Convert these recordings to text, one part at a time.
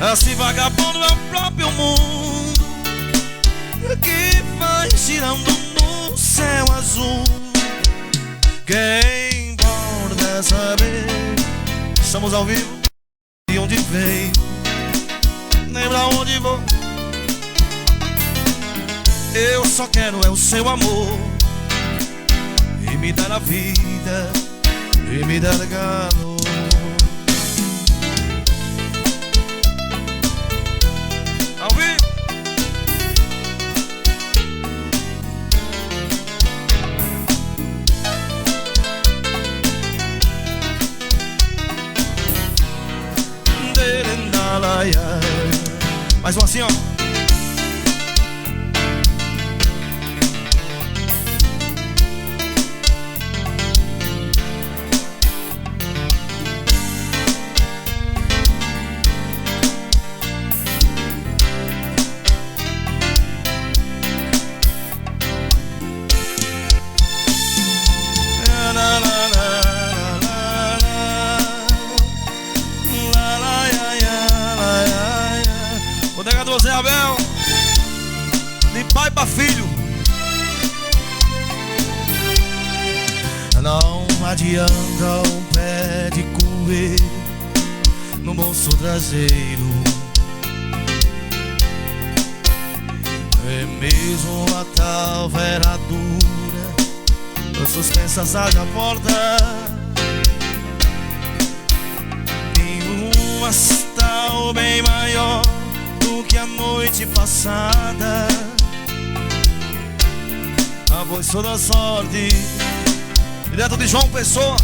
Esse vagabundo é o próprio mundo que vai girando no céu azul. Quem importa saber? Estamos ao vivo. De onde veio? Nem pra onde vou. Eu só quero é o seu amor e me dar a vida e me dar calor. Ao vivo. Mais um assim, ó. Zé Abel, de pai pra filho. Não adianta um pé de coelho no bolso traseiro. É mesmo a tal veradura suspensa sai da porta. Tem um astral bem maior do que a noite passada. A voz da sorte, direto de João Pessoa,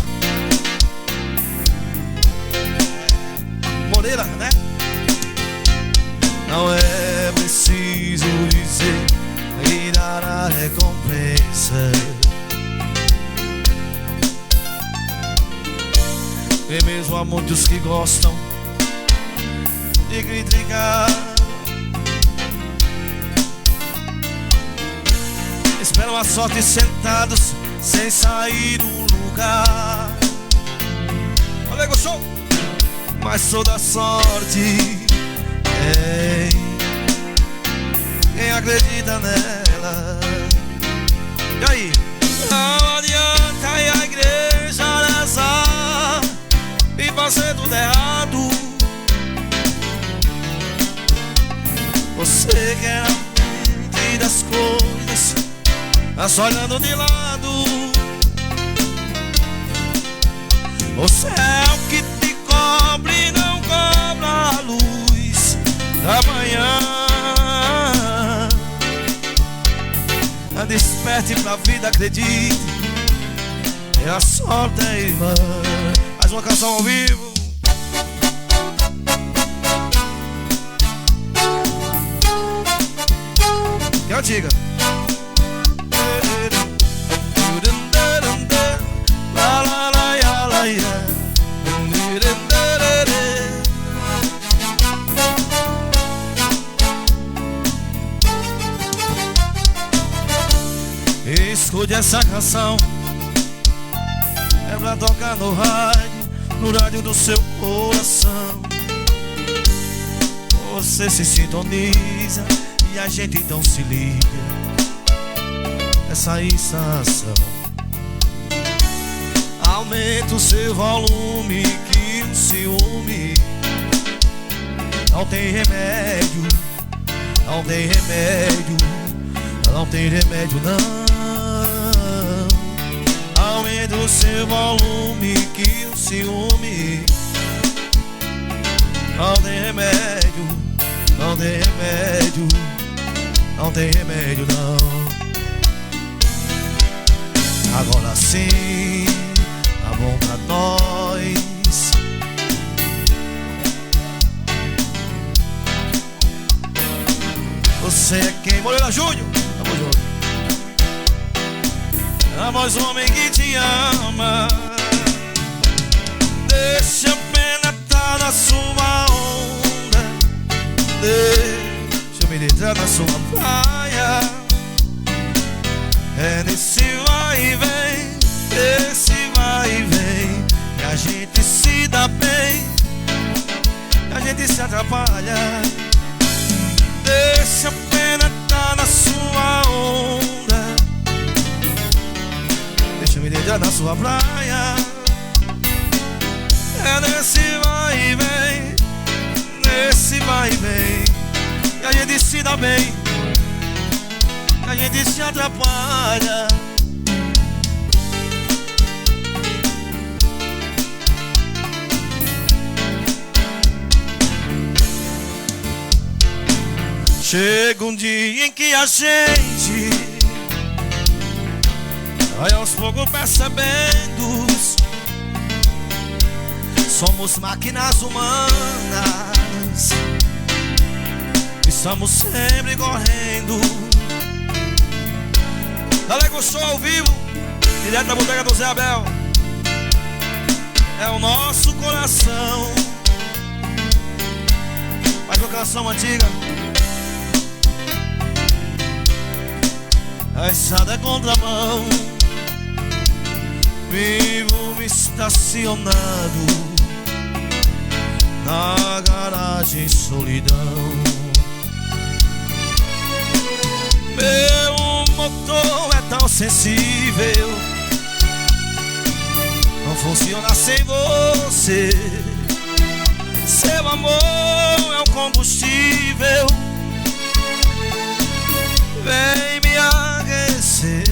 Moreira, né? Não é preciso dizer e dar a recompensa. E mesmo há muitos que gostam de criticar, esperam a sorte sentados sem sair do lugar. Olha o show! Mas sou da sorte, quem acredita nela. E aí? Não adianta ir à igreja rezar e fazer tudo errado. Você quer a mente das coisas, mas olhando de lado. O céu que te cobre não cobra a luz da manhã. Desperte pra vida, acredite, é a sorte, irmã. Mais uma canção ao vivo. Que é antiga. Escute essa canção, é pra tocar no rádio do seu coração. Você se sintoniza e a gente então se liga nessa estação. Aumenta o seu volume que o ciúme não tem remédio, não tem remédio, não tem remédio não. Aumenta o seu volume que o ciúme não tem remédio, não tem remédio, não tem remédio não. Agora sim, tá bom pra nós. Você é quem? Moreira Júnior, tamo junto. A voz do homem que te ama. Deixa eu penetrar na sua onda, deixa eu penetrar na sua praia. É nesse vai e vem, esse vai e vem, que a gente se dá bem, que a gente gente se atrapalha. Deixa a pena tá na sua onda. Deixa-me deitar na sua praia. É nesse vai e vem, nesse vai e vem, que a gente se dá bem, que a gente se atrapalha. Chega um dia em que a gente vai aos poucos percebendo somos máquinas humanas, estamos sempre correndo. Galego Show ao vivo, direto da bodega do Zé Abel. É o nosso coração. Mais uma canção antiga. A estrada é contramão, vivo estacionado na garagem solidão. Meu motor é tão sensível, não funciona sem você. Seu amor é um combustível, vem me aquecer.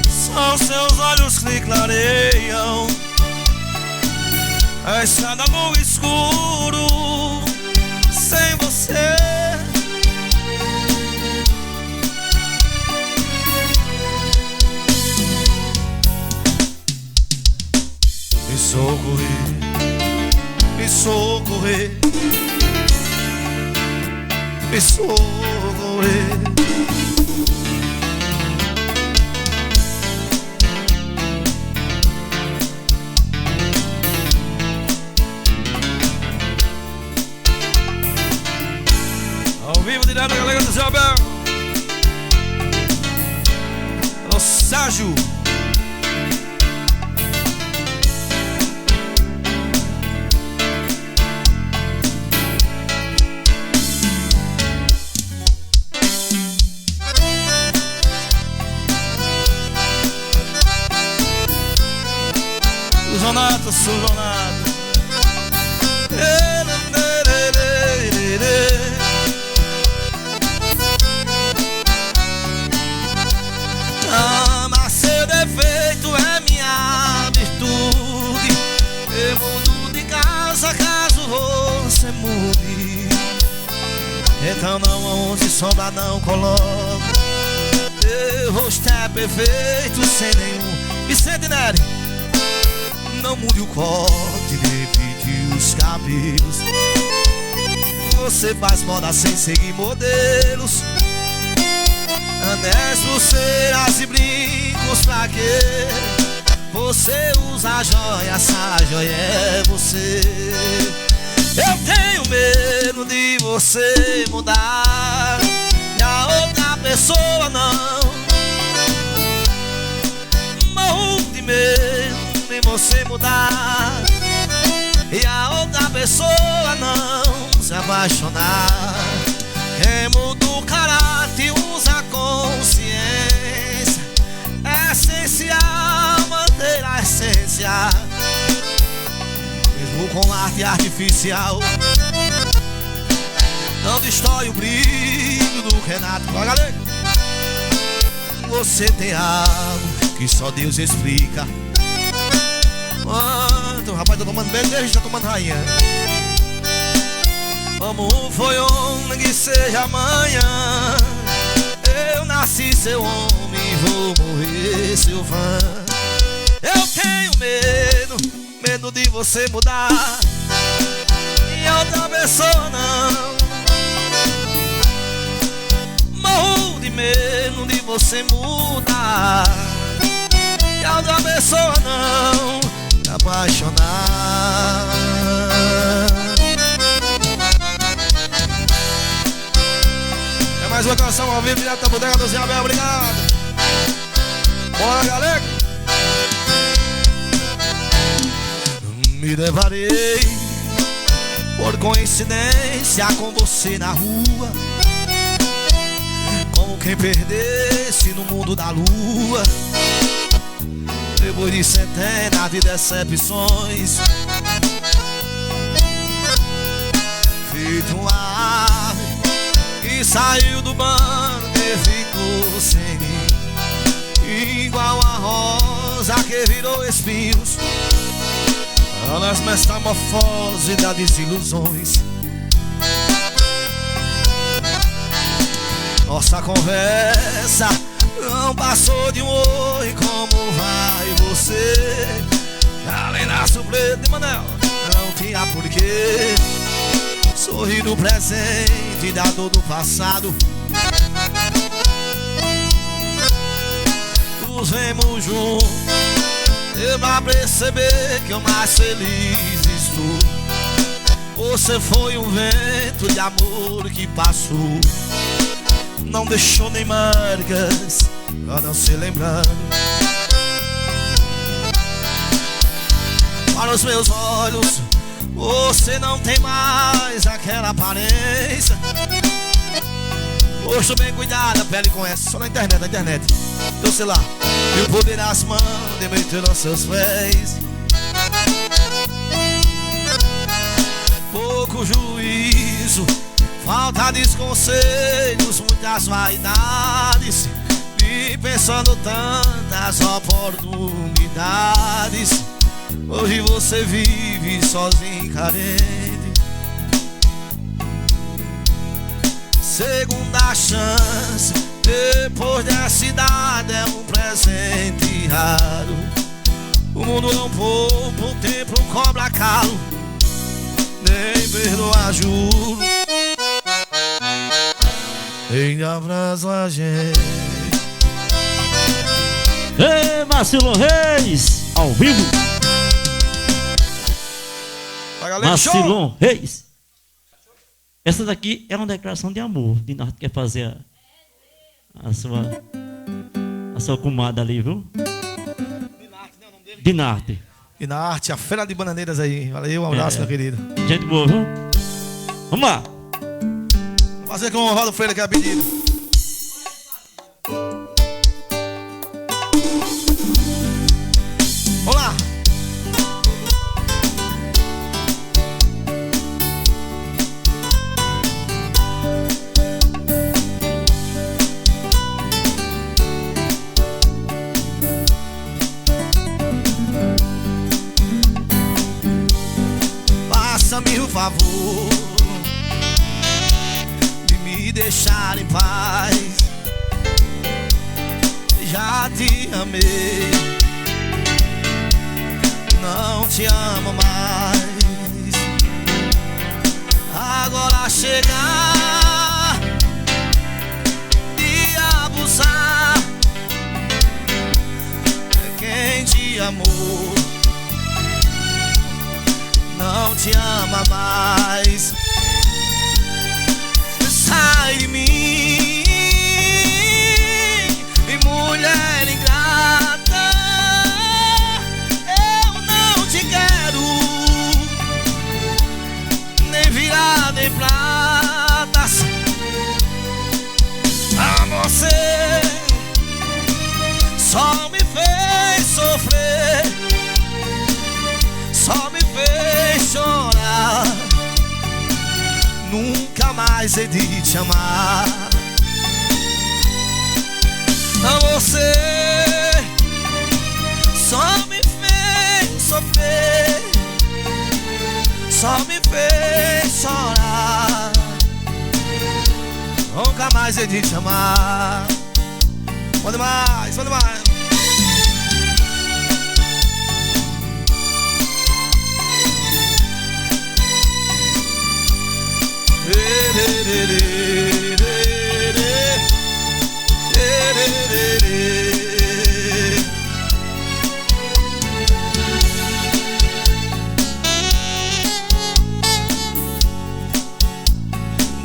São seus olhos que clareiam a estrada no escuro sem você. Me socorrer, me socorrer, me socorrer. Ao vivo, direto da galera do Zé Abel. O Sérgio. Sujonato, Sujonato. Ama seu defeito é minha virtude. Eu mudo de casa caso você mude. Então não aonde sombra não coloco. Teu rosto é perfeito sem nenhum. Vicente Neri. Não mude o corte, repite os cabelos. Você faz moda sem seguir modelos. Anéis, pulseiras e brincos pra quê? Você usa joia, essa joia é você. Eu tenho medo de você mudar e a outra pessoa não. Morro de medo de você mudar e a outra pessoa não se apaixonar. Quem muda o caráter usa a consciência. É essencial manter a essência, mesmo com arte artificial. Não destrói o brilho do Renato. Olha, galera, você tem algo que só Deus explica. Quanto o rapaz tá tomando bem, desde já tomando rainha. Como foi ontem que seja amanhã. Eu nasci seu homem, vou morrer seu fã. Eu tenho medo, medo de você mudar e outra pessoa não. Morro de medo de você mudar e outra pessoa não se apaixonar. É mais uma canção ao vivo direto da bodega do Zé Abel, obrigado. Bora, galera. Me deparei por coincidência com você na rua, como quem perdesse no mundo da lua. Depois de centenas de decepções, feito uma ave que saiu do banco e ficou sem mim, igual a rosa que virou espinhos nas metamorfoses das desilusões. Nossa conversa não passou de um oi, como vai você? Além da surpresa de Manel, não tinha porquê sorrir no presente da dor do passado. Nos vemos juntos, eu pra perceber que eu mais feliz estou. Você foi um vento de amor que passou, não deixou nem marcas pra não se lembrando. Para os meus olhos, você não tem mais aquela aparência. Rosto bem cuidado, a pele conhece. Só na internet, teu celular. E o poder das mãos de meter nos seus pés. Pouco juízo, falta de conselhos, muitas vaidades, e pensando tantas oportunidades. Hoje você vive sozinho, carente. Segunda chance, depois dessa idade, é um presente raro. O mundo não poupa, o tempo cobra caro, nem perdoa juro. Em abraço a gente. Ei, Marcelo Reis, ao vivo. Marcelo Reis. Essa daqui é uma declaração de amor. Dinarte quer fazer a sua comadre ali, viu? Dinarte. Dinarte, a Feira de Bananeiras aí. Valeu, um abraço, meu querido. Gente boa, viu? Vamos lá. Vou fazer com o Valdo Freire que é pedido. Vamos lá. Faça-me o favor de me deixar em paz. Já te amei, não te amo mais. Agora chegar de abusar quem te amou não te ama mais. Sai de mim, mulher ingrata. Eu não te quero, nem virar nem pratas. A você só me fez sofrer, só me fez chorar. Nunca mais hei de te amar. A você só me fez sofrer, só me fez chorar. Nunca mais hei de te amar. Manda mais, manda mais.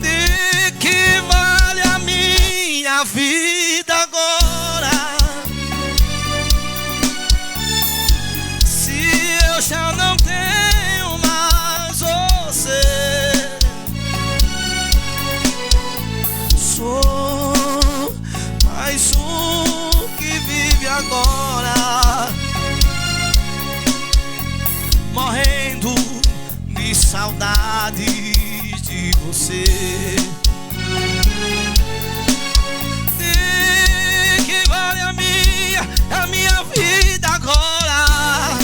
De que vale a minha vida agora, se eu já não tenho mais você? saudades de você. E que vale a minha vida agora,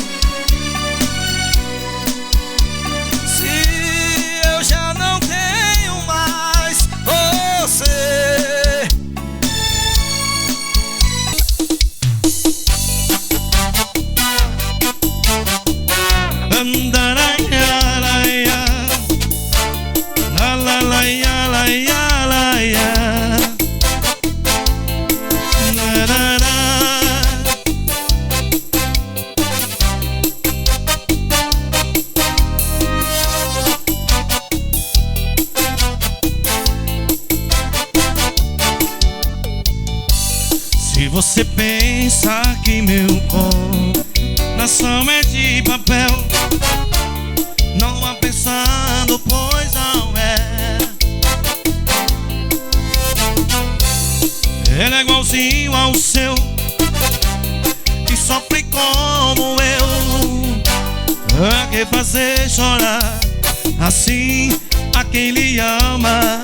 se eu já não tenho mais você. Se você pensa que meu coração é de papel, não vá pensando, pois não é. Ele é igualzinho ao seu, que sofre como eu. A que fazer chorar assim a quem lhe ama?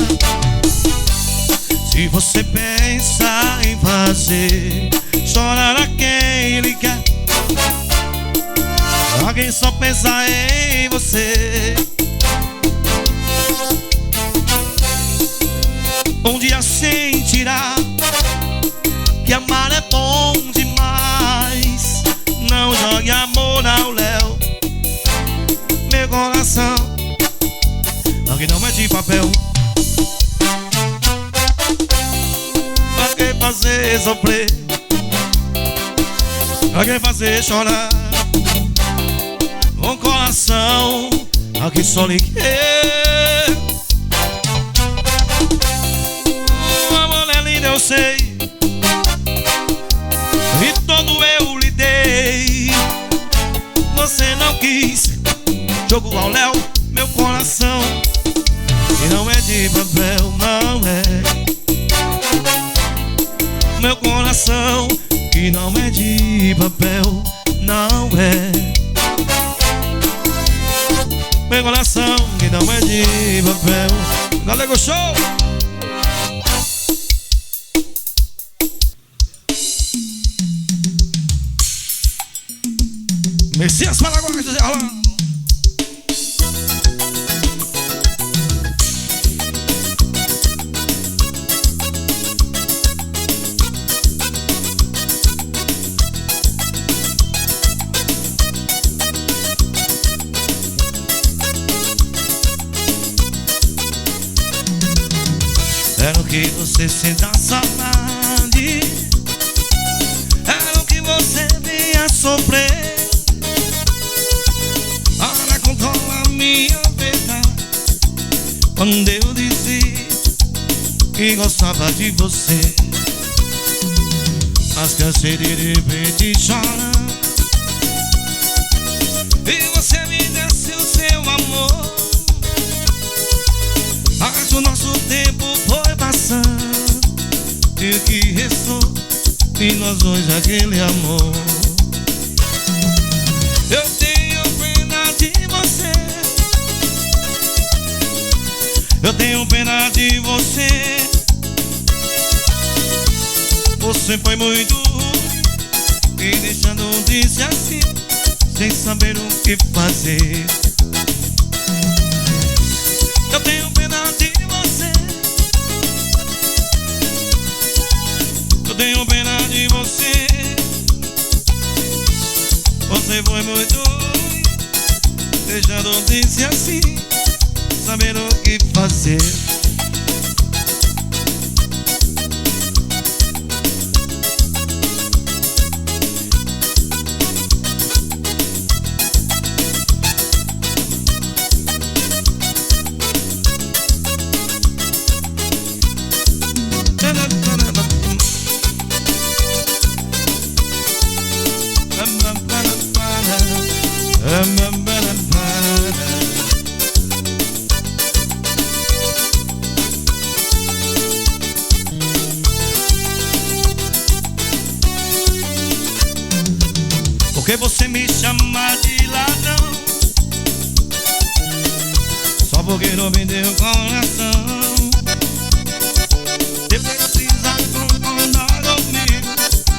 Se você pensa em fazer chorar a quem lhe quer, alguém só pensa em você. Um dia sentirá que amar é bom demais. Não jogue amor ao léu, meu coração, alguém não é de papel. Pra que fazer sofrer, pra que fazer chorar um coração a que só lhe quer? O amor é lindo, eu sei, e todo eu lhe dei. Você não quis, jogo ao léu, meu coração, e não é de papel, não é. Meu coração, que não é de papel, não é. Meu coração, que não é de papel. Galego Show! Messias Paraguai, José Rolando. Quero que você sinta saudade, quero que você venha sofrer. Para controlar minha verdade, quando eu disse que gostava de você, mas cansei de repente chorar, e você me desse o seu amor. Mas o nosso tempo foi passando, e o que restou de nós dois aquele amor. Eu tenho pena de você, eu tenho pena de você. Você foi muito ruim, me deixando triste assim, sem saber o que fazer. Eu tenho pena de você, eu tenho pena de você. Você foi muito ruim, deixando triste assim, saber o que fazer. Porque você me chama de ladrão, só só porque não me deu coração. Você precisa concordar comigo,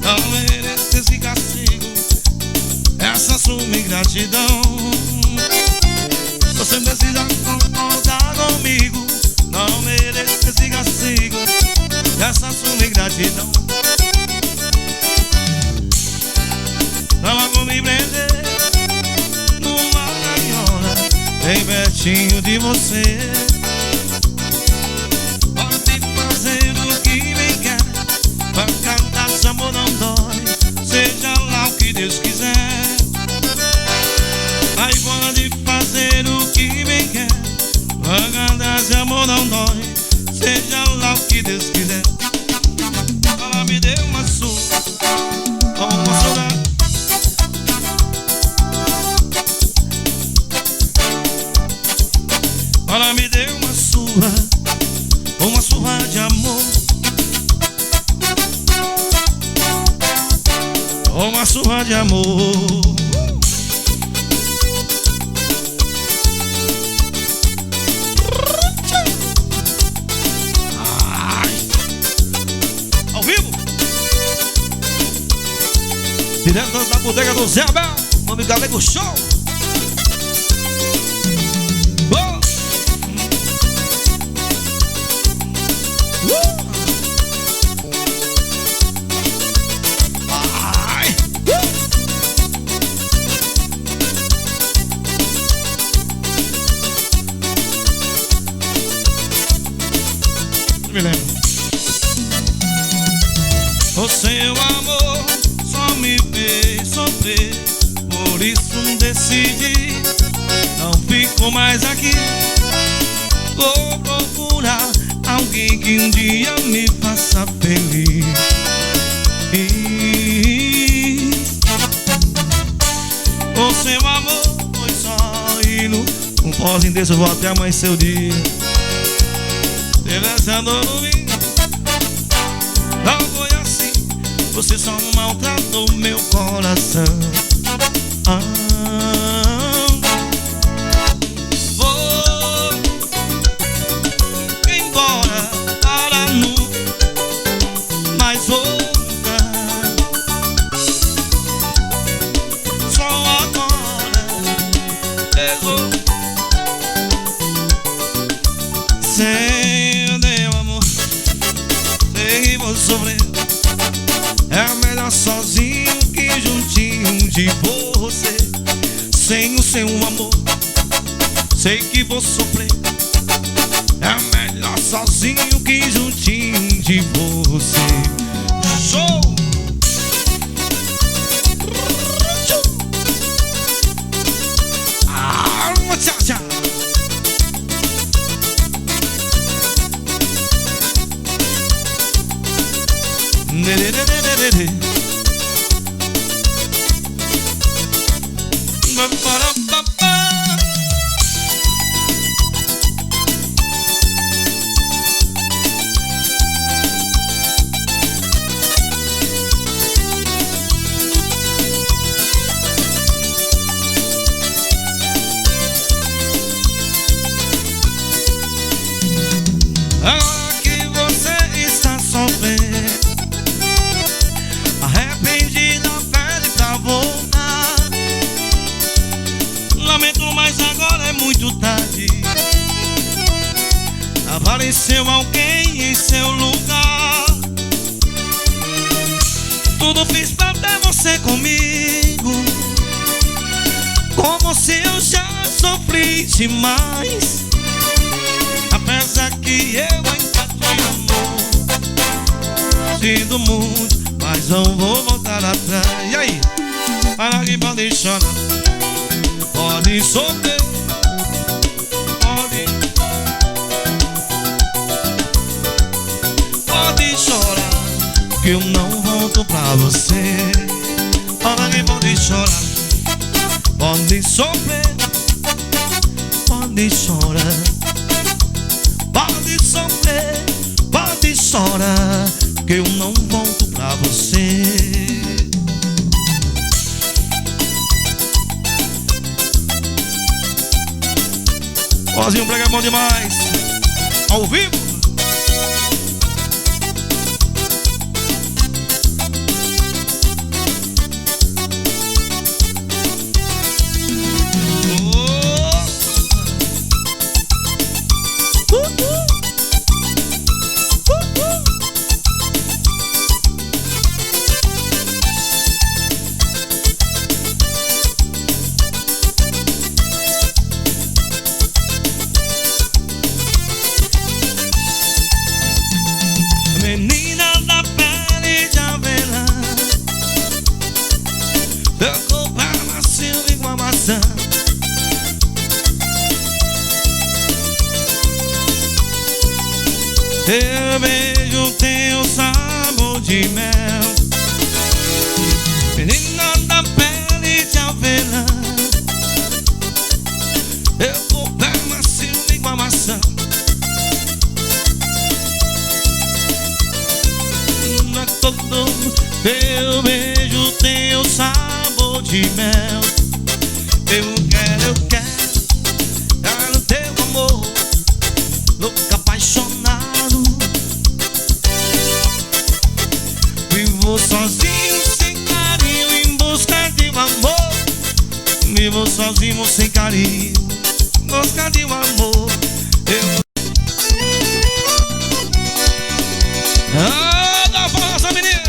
não mereço esse castigo, essa sua ingratidão. Você precisa concordar comigo, não mereço esse castigo, essa sua ingratidão. Tava com me prender numa gaiola bem pertinho de você. Pode fazer o que bem quer, pra cantar se amor não dói, seja lá o que Deus quiser. Aí pode fazer o que bem quer, pra cantar se amor não dói, seja lá o que Deus quiser. Ela me deu uma surra, uma surra. Ela me deu uma surra de amor, uma surra de amor. Ai. Ao vivo, direto da bodega do Zé Abel, nome Galego Show. Me lembro. O seu amor só me fez sofrer, por isso decidi, não fico mais aqui. Vou procurar alguém que um dia me faça feliz. O seu amor foi só ilu, um pozinho desse eu vou até amanhecer o dia. Teve essa dor no mim, não foi assim, você só maltratou meu coração. Vou embora para nunca mais voltar, só agora errou. Sem meu amor, sei que vou sofrer, é melhor sozinho que juntinho de você. Sem o seu amor, sei que vou sofrer, é melhor sozinho que juntinho de você. Show! Tchau, tchau. Agora que você está sofrendo, arrependida, pede pra voltar. Lamento, mas agora é muito tarde, apareceu alguém em seu lugar. Tudo fiz pra ter você comigo, como se eu já sofri demais. Apesar que eu ainda te amo, sinto muito, mas não vou voltar atrás. E aí? Para que pode chorar, pode sofrer, pode chorar, que eu não volto pra você. Para que pode chorar, pode sofrer, pode chorar, pode sofrer, pode chorar, que eu não volto pra você. Sozinho prega bom demais. Ao vivo. Teu beijo tem o sabor de mel, menina da pele de avelã. Teu corpo é macio igual maçã. Na todo teu beijo tem o sabor de mel. Eu quero dar no teu amor, louco apaixonado. Vivo sozinho sem carinho em busca de um amor. Vivo sozinho sem carinho em busca de um amor. Dá força, menina!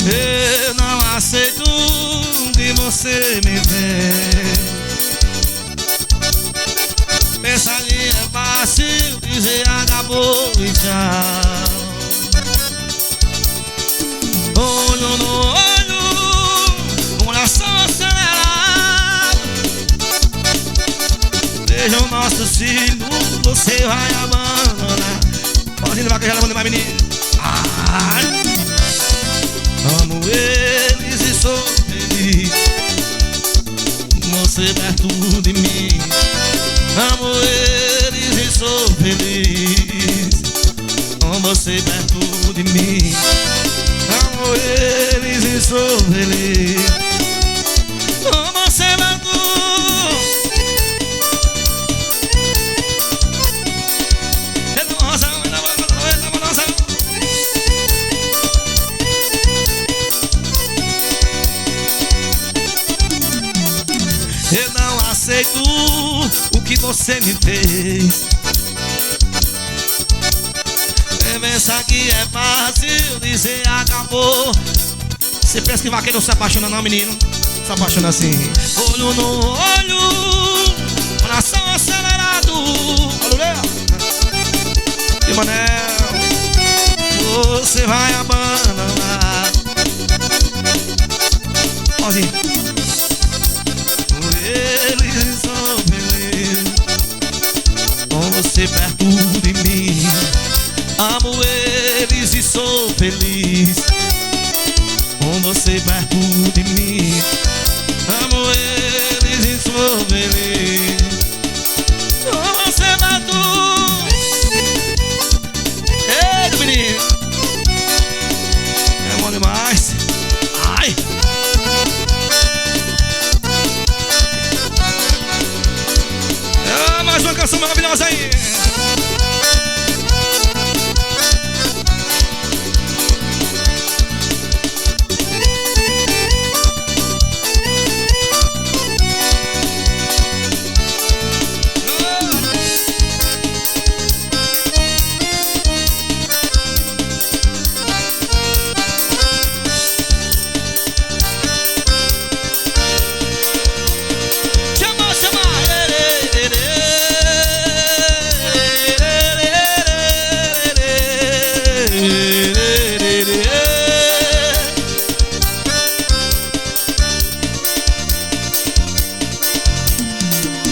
Eu não aceito que você me vê. Mensagem é fácil, dizer acabou e tchau. Olho no olho, coração acelerado. Veja o nosso filho, você vai abandonar. Pode levar que já levando mais menino. Amo eles e sou feliz, você perto de mim. Amo eles e sou feliz, com você perto de mim. Amo eles e sou feliz, com você perto. Eu não aceito o que você me fez. Pensa que é fácil dizer acabou. Você pensa que vaqueiro não se apaixona não, menino? Se apaixona assim. Olho no olho, coração acelerado. Olha o e Manel, você vai abandonar. Sozinho. Eles são felizes, com você perto de mim. Amo eles e sou feliz, com você perto de mim. Amo eles e sou feliz, com você perto. Ei, menino, é bom demais. Ai! Mais uma canção maravilhosa aí.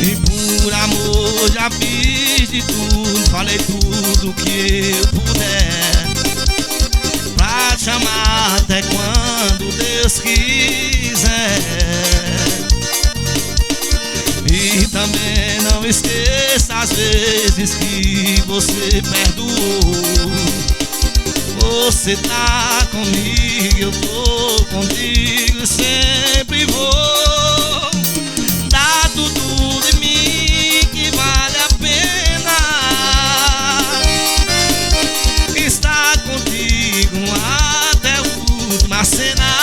E por amor já fiz de tudo, falei tudo que eu puder, pra te amar até quando Deus quiser. E também não esqueça as vezes que você perdoou. Você tá comigo, eu tô contigo. e sempre vou dar tudo de mim que vale a pena estar contigo até a última cena.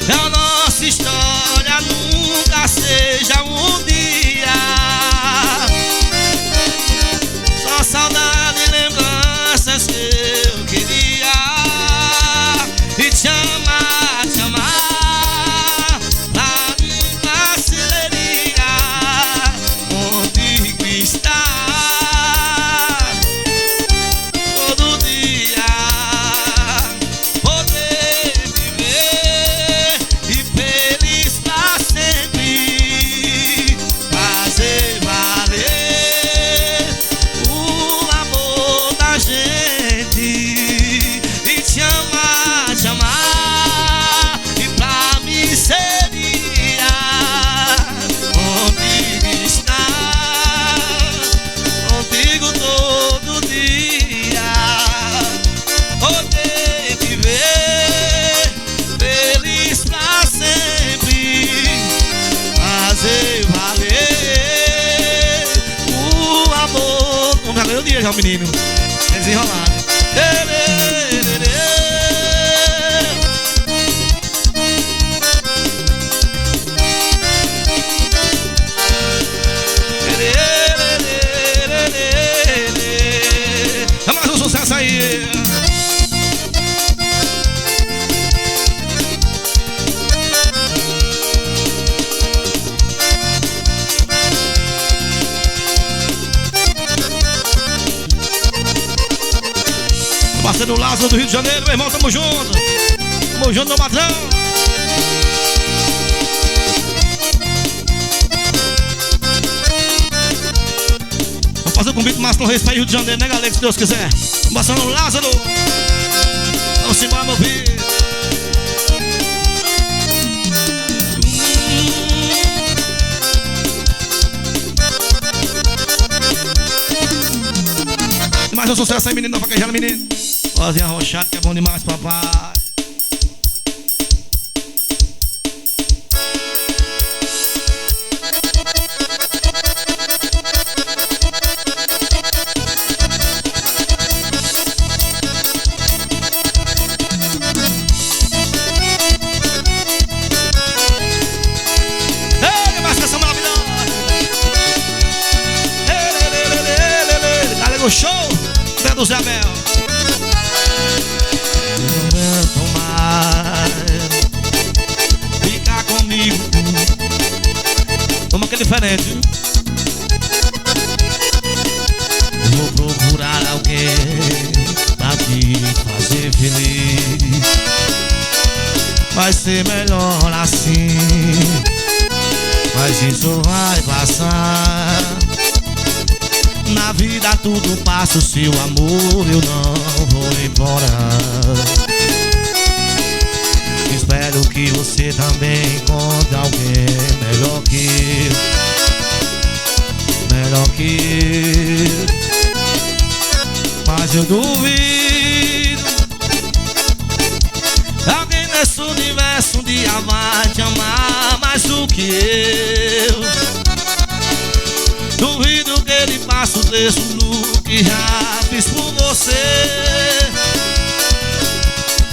Que a nossa história nunca seja um dia só saudade e lembranças que eu queria. E te amar, pra mim parceria contigo estar todo dia, poder viver e feliz pra sempre, fazer valer o amor da gente. E te amar, e pra mim seria contigo estar, contigo todo dia, poder viver feliz pra sempre, fazer valer o amor. Como valeu o dia já o menino desenrolado. É mais um sucesso aí. Parceiro Lázaro do Rio de Janeiro, meu irmão, tamo junto. Tamo junto, meu patrão. Vamos fazer o convite máximo no Reis para Rio de Janeiro, né, galera? Se Deus quiser. Passando Lázaro. Vamos embora, meu filho. Mais um sucesso aí, menino, da vaquejada, menino. Vozinha arrochada, que é bom demais, papai. Ei, mais canção maravilhosa. Galera, o show do Zé Abel. Ficar comigo. Toma que é diferente, viu? Vou procurar alguém pra te fazer feliz. Vai ser melhor assim, mas isso vai passar. Na vida tudo passa, o seu amor eu não vou embora. Espero que você também encontre alguém melhor que eu, melhor que eu. Mas eu duvido alguém nesse universo um dia vai te amar mais do que eu. Duvido que ele faça o preço do que já fiz por você.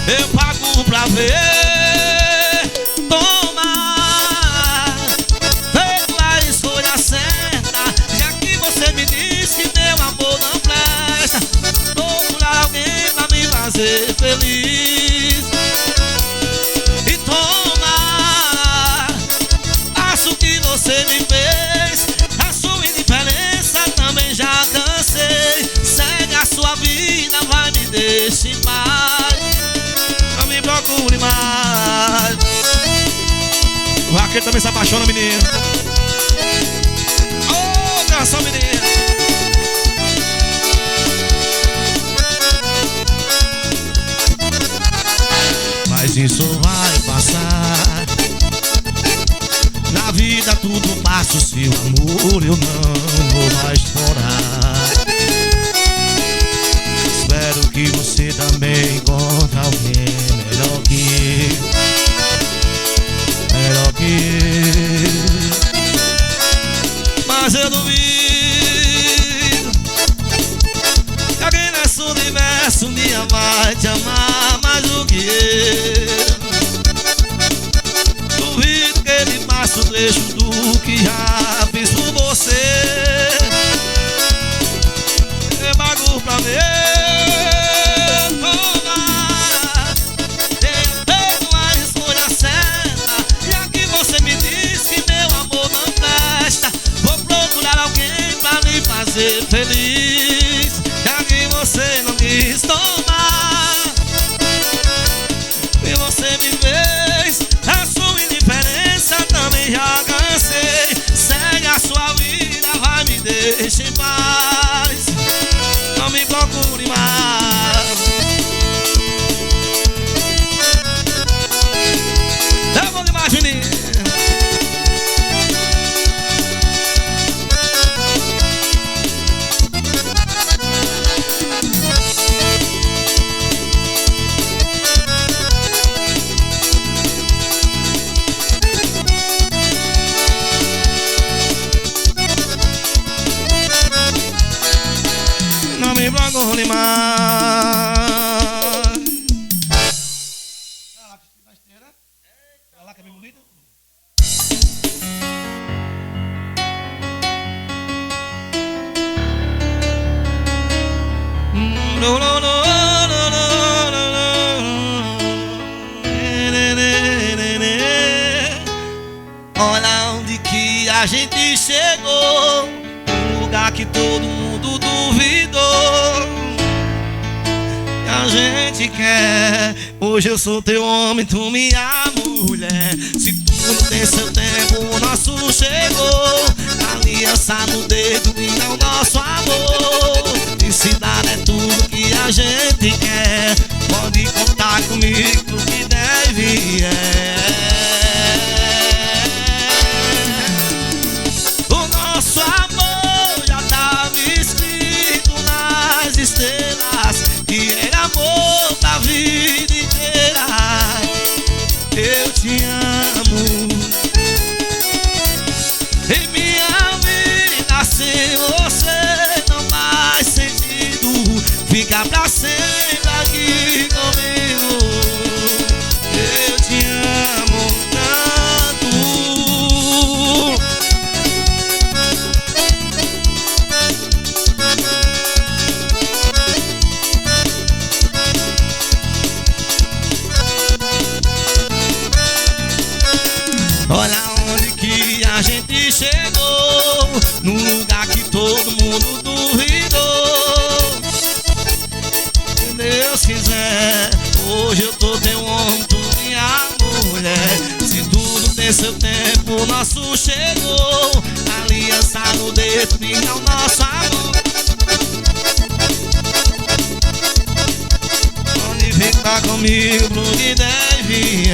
Eu pago pra ver. Toma, feito a escolha certa. Já que você me disse que meu amor não presta, vou procurar alguém pra me fazer feliz. E toma, faço o que você me fez. A sua indiferença também já cansei. Segue a sua vida, vai me deixar em paz. Não me procure mais. O vaqueiro também se apaixona, menino. Ô, canção, menino. Mas isso vai passar. Na vida tudo passa, o seu amor eu não vou mais explorar. Espero que você também encontre alguém melhor que ser feliz, já que você não quis tomar. E você me fez, a sua indiferença também já cansei. Segue a sua vida, vai, me deixa em paz, não me procure mais. Eu vou demais, menino. Não me procure mais. Olha lá, que besteira. Olha lá, que é bem bonito. No, no, no, no, no, no, no. Olha onde que a gente chegou, um lugar que todo mundo duvidou. E a gente quer, hoje eu sou teu homem, tu minha mulher. Se tudo tem seu tempo, o nosso chegou. Aliança no dedo e não nosso amor. Felicidade é tudo que a gente quer. Pode contar comigo pro que deve O nosso amor já tava escrito nas estrelas, que era amor pra vida inteira. Eu te amo. Em minha vida sem você não faz sentido. Fica pra sempre aqui comigo. Eu te amo tanto. Olha onde que a gente chegou, num lugar que todo mundo duvidou. Se Deus quiser, hoje eu tô teu homem, tu minha mulher. Se tudo tem seu tempo, o nosso chegou. Aliança no dedo e não nosso amor. Pode ficar comigo pro que deve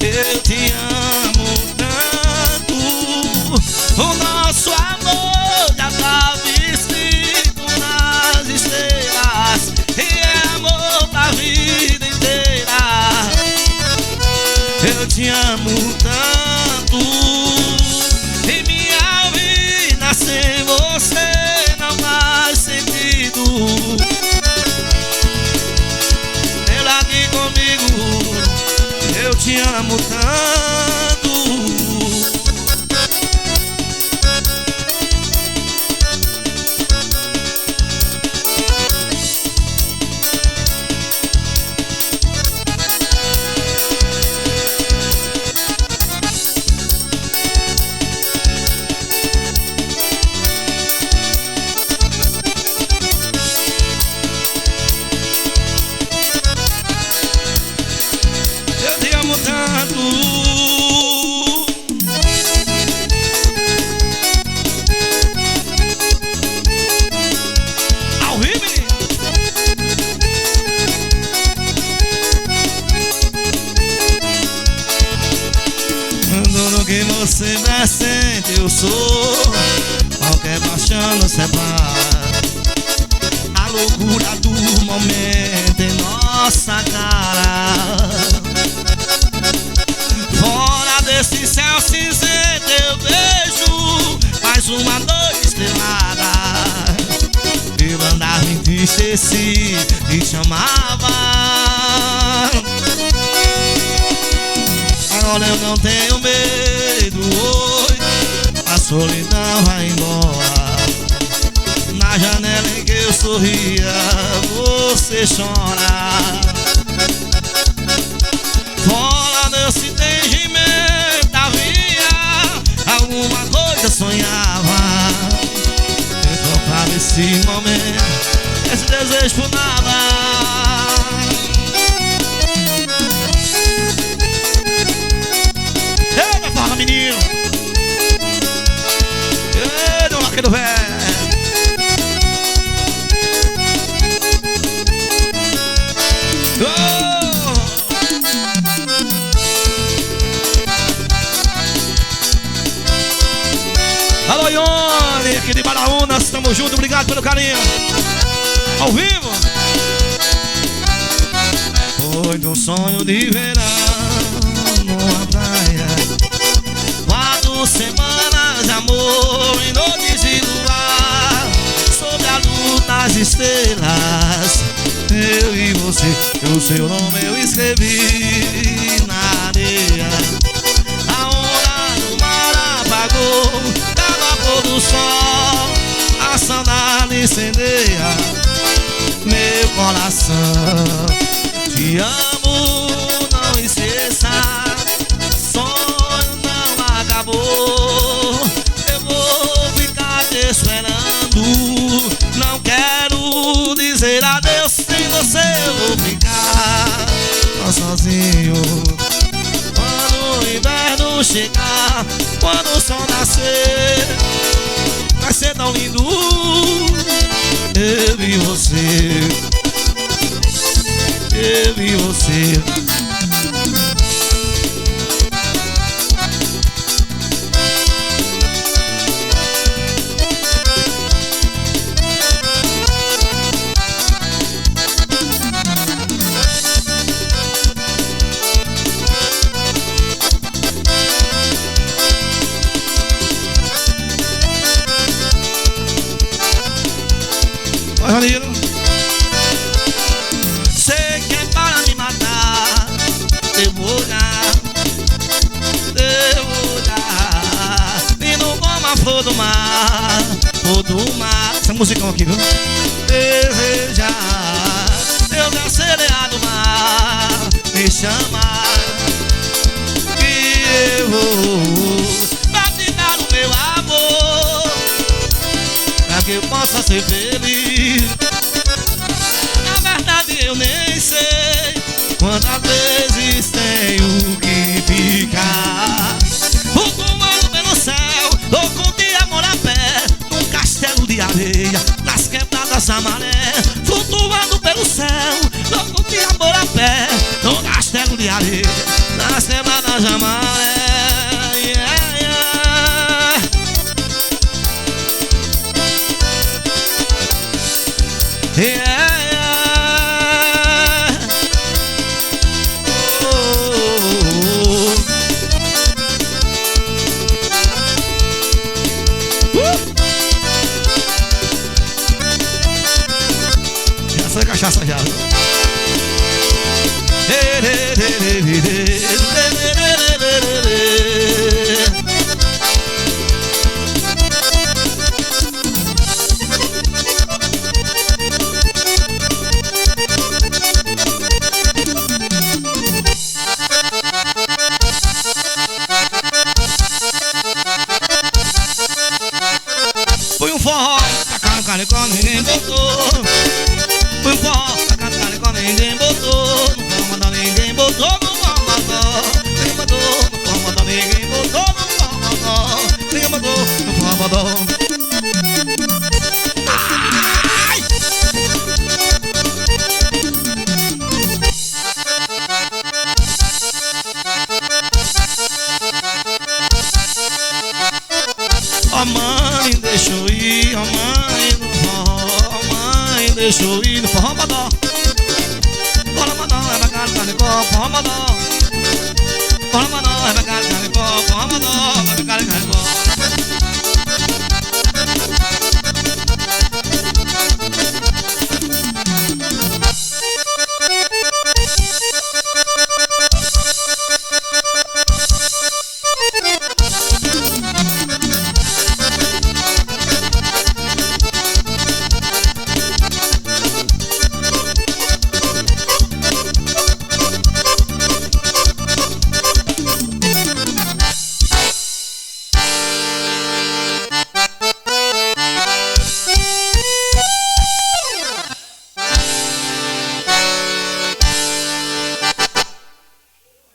Eu te amo tanto. O nosso amor já tava escrito nas estrelas, e é amor pra vida inteira. Eu te amo tanto. E minha vida sem você não faz sentido. Ela aqui comigo, eu te amo tanto. Eu te amo tanto. Ao vivo, menino. Tudo que você presente eu sou. Qualquer paixão nos separa. A loucura do momento em nossa cara. Fora desse céu cinzento eu vejo mais uma noite estrelada. Eu andar Olha, eu não tenho medo hoje, a solidão vai embora. Na janela em que eu sorria, você chora. Fora se tem gemimento, havia alguma coisa sonhava. Eu trocava esse momento, esse desejo por nada. Eita, fala menino. Eita, vaqueiro velho. Alô, Ione, aqui de Baraúna, estamos juntos, obrigado pelo carinho. Ao vivo. Foi de um sonho de verão numa praia, 4 semanas de amor em noites de luar, sob a luz das estrelas, eu e você, o seu nome eu escrevi na areia. A onda do mar apagou, cada pôr do sol, a saudade incendeia meu coração. Te amo, não esqueça, sonho não acabou. Eu vou ficar te esperando, não quero dizer adeus. Sem você eu vou ficar sozinho. Quando o inverno chegar, quando o sol nascer, vai ser tão lindo, eu e você, eu e você. Sei que é para me matar, eu vou dar, lindo como a flor do mar, essa musicão aqui, viu? Desejar, eu já sereia do mar, me chama, que eu vou pra te dar o meu amor, pra que eu possa ser feliz. Na verdade eu nem sei quantas vezes tenho que ficar flutuando pelo céu, louco de amor a pé, num castelo de areia, nas quebradas da maré. Flutuando pelo céu, louco de amor a pé, num castelo de areia, nas quebradas da maré. Essa é cachaça já. Foi um forró, tacar no canicó, ninguém botou. Foi um forró, tacar no canicó, ninguém botou. No forró, ninguém botou, no forró, ninguém botou. No forró, ninguém botou, no forró, ninguém botou, no forró. Ai! Ó mãe, deixa eu ir, ó mãe, no forró, ó mãe, deixa eu ir no forró, badó. Bora, badó, é bacana, canicó, forró, badó.